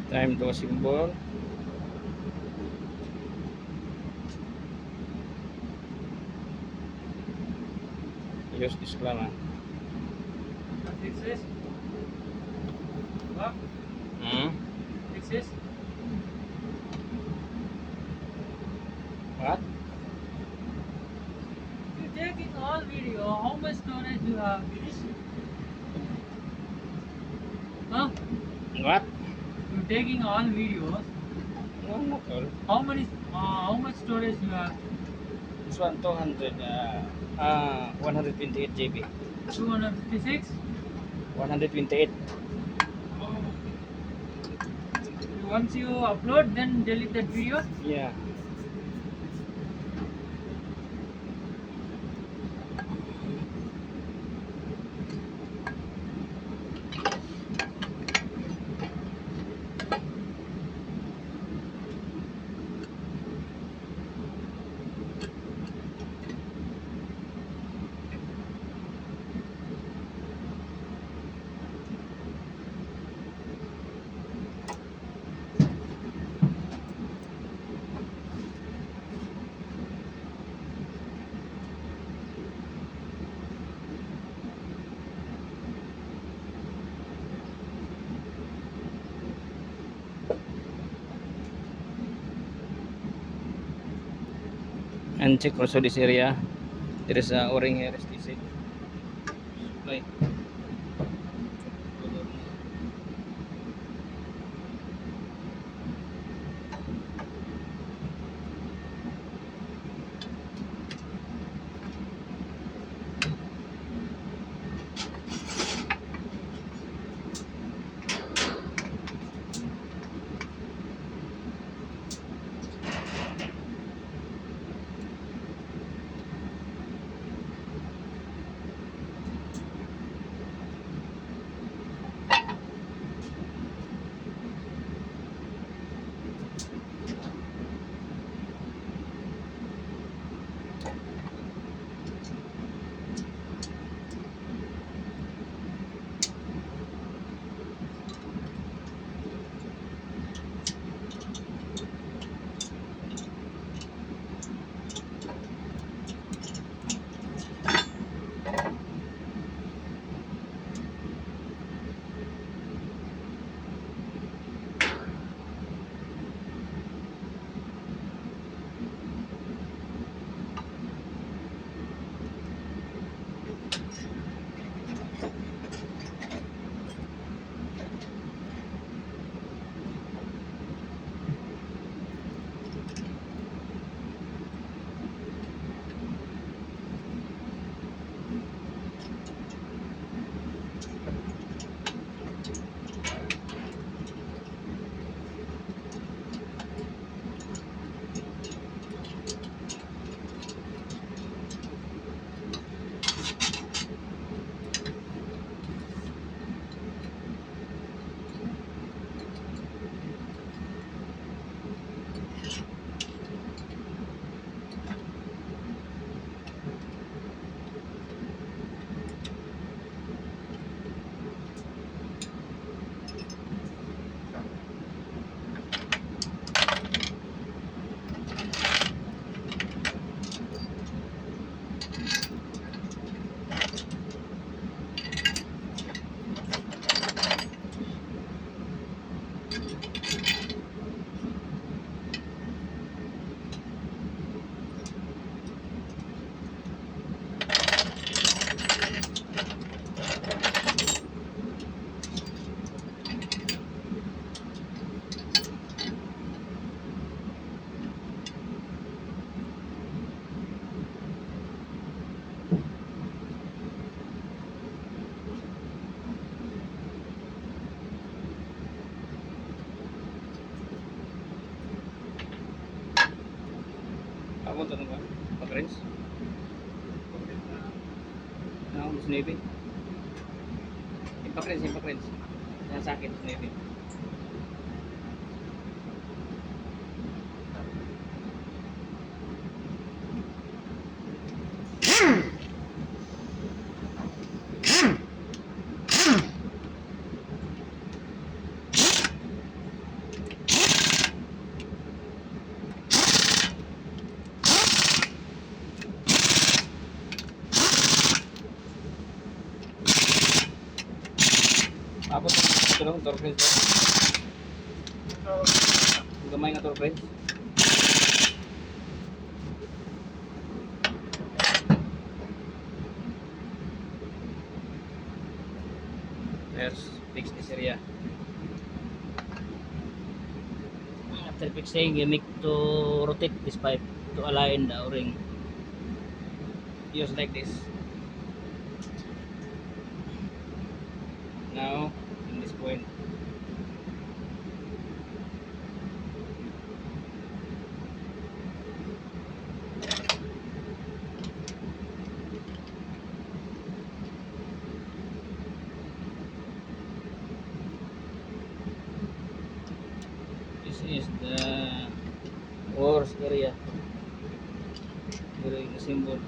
Time to symbol. Use this lang ah. Fix this. What? Fix this. What? You taking all video. How much storage you have? Huh? What? You taking all videos. No, not all. How many? How much storage you have? This one 200 128 GB. 256. 128. Once you upload, then delete that video. Yeah. And check also this area. There is a O-ring here, STC. Supply. Ako ito ba? Pag-rinse? Ako sa Navy. Ipak-rinse. Yan sa akin sa Navy. no, torque wrench. Gamay nga torque wrench. Let's fix this area. After fixing, you need to rotate this pipe to align the O-ring. Use like this. Now, in this point, this is the worst area during the symbol.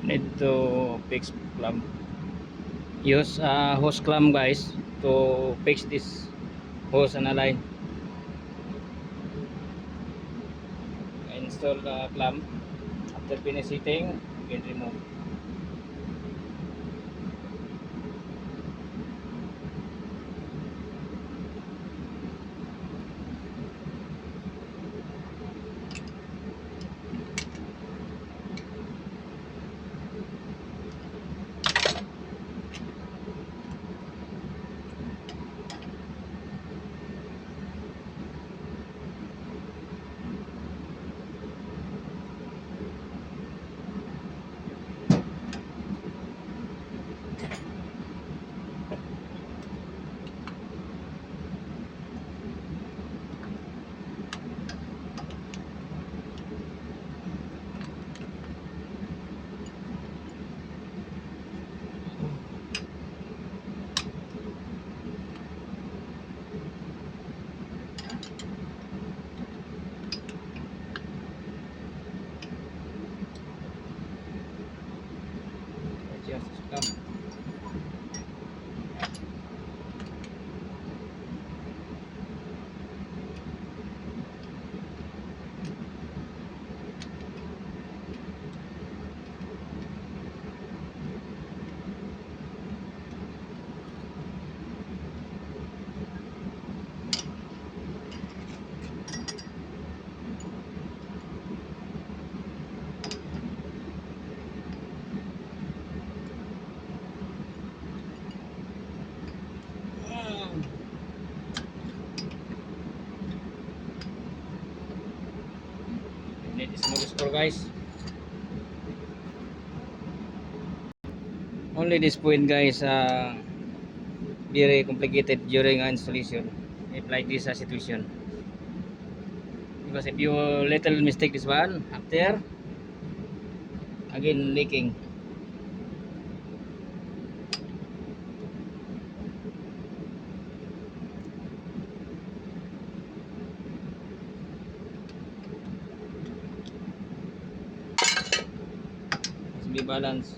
Need to fix clamp. Use a hose clamp, guys, to fix this hose and align. Install the clamp. After finish heating, you can remove. Adjust this clamp. Need small screw, guys. Only this point, guys, very complicated during installation. If like this situation, because if you little mistake this one after again leaking. be balanced.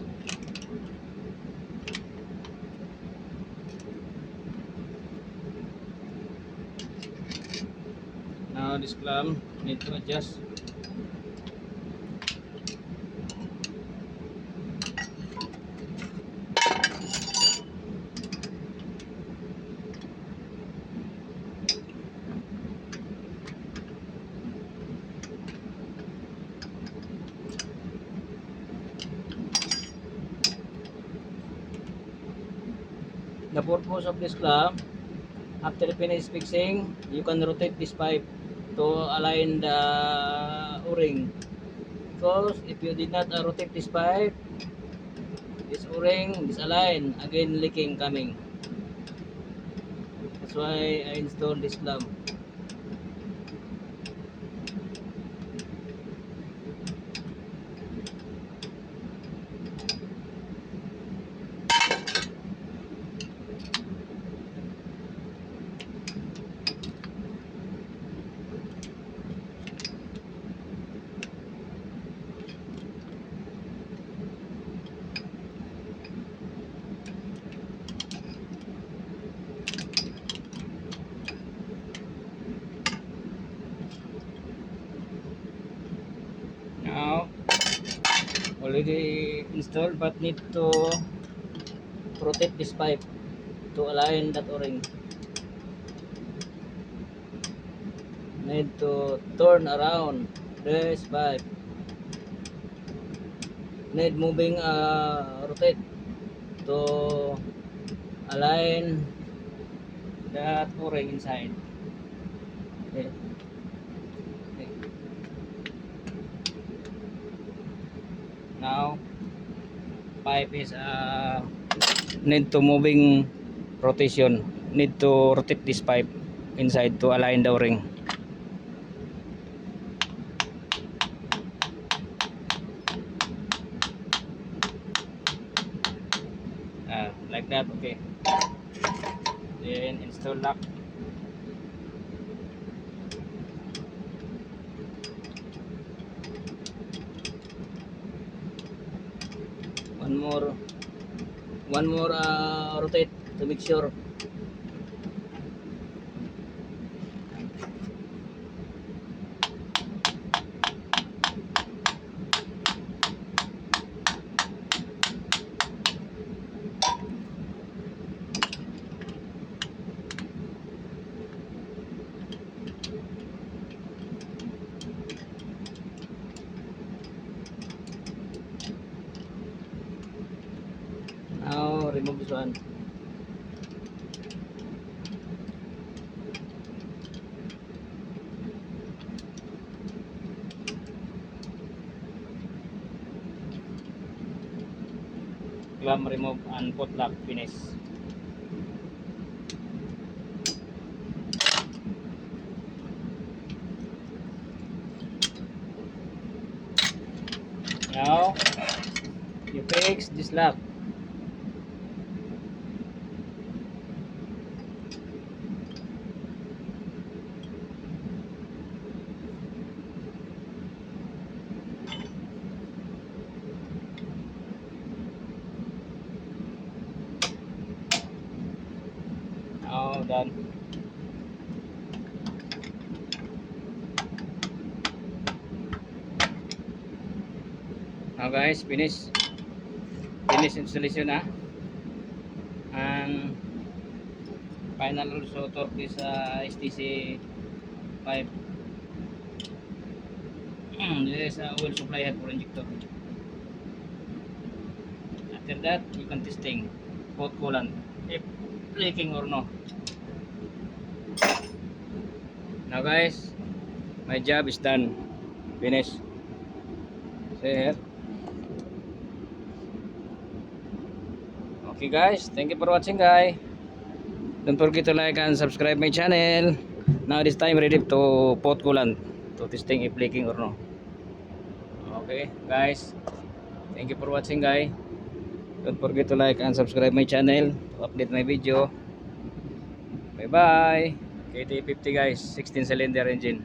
Now this clamp need to adjust. The purpose of this clamp, after finish fixing, you can rotate this pipe to align the o-ring. Because if you did not rotate this pipe, this o-ring misaligned, again leaking coming. That's why I installed this clamp. Now already installed, but need to rotate this pipe to align that o-ring. Need to turn around this pipe. Need moving rotate to align that o-ring inside. Okay. Okay. Now pipe is need to moving rotation. Need to rotate this pipe inside to align the o-ring. Like that. Okay. Then install lock. One more rotate to make sure. Now remove this one. Clamp remove and put lock finish. Now you fix this lock. Now done. Now guys, finish installation and final also torque this STC pipe. This is oil supply head for injector. After that, you can testing both coolant if leaking or no. Now guys, my job is done. Finish. See here. Okay guys, thank you for watching guys. Don't forget to like and subscribe my channel. Now this time ready to put coolant to testing if leaking or no. Okay guys, thank you for watching guys. Don't forget to like and subscribe my channel to update my video. Bye bye. KTA50 guys, 16 cylinder engine.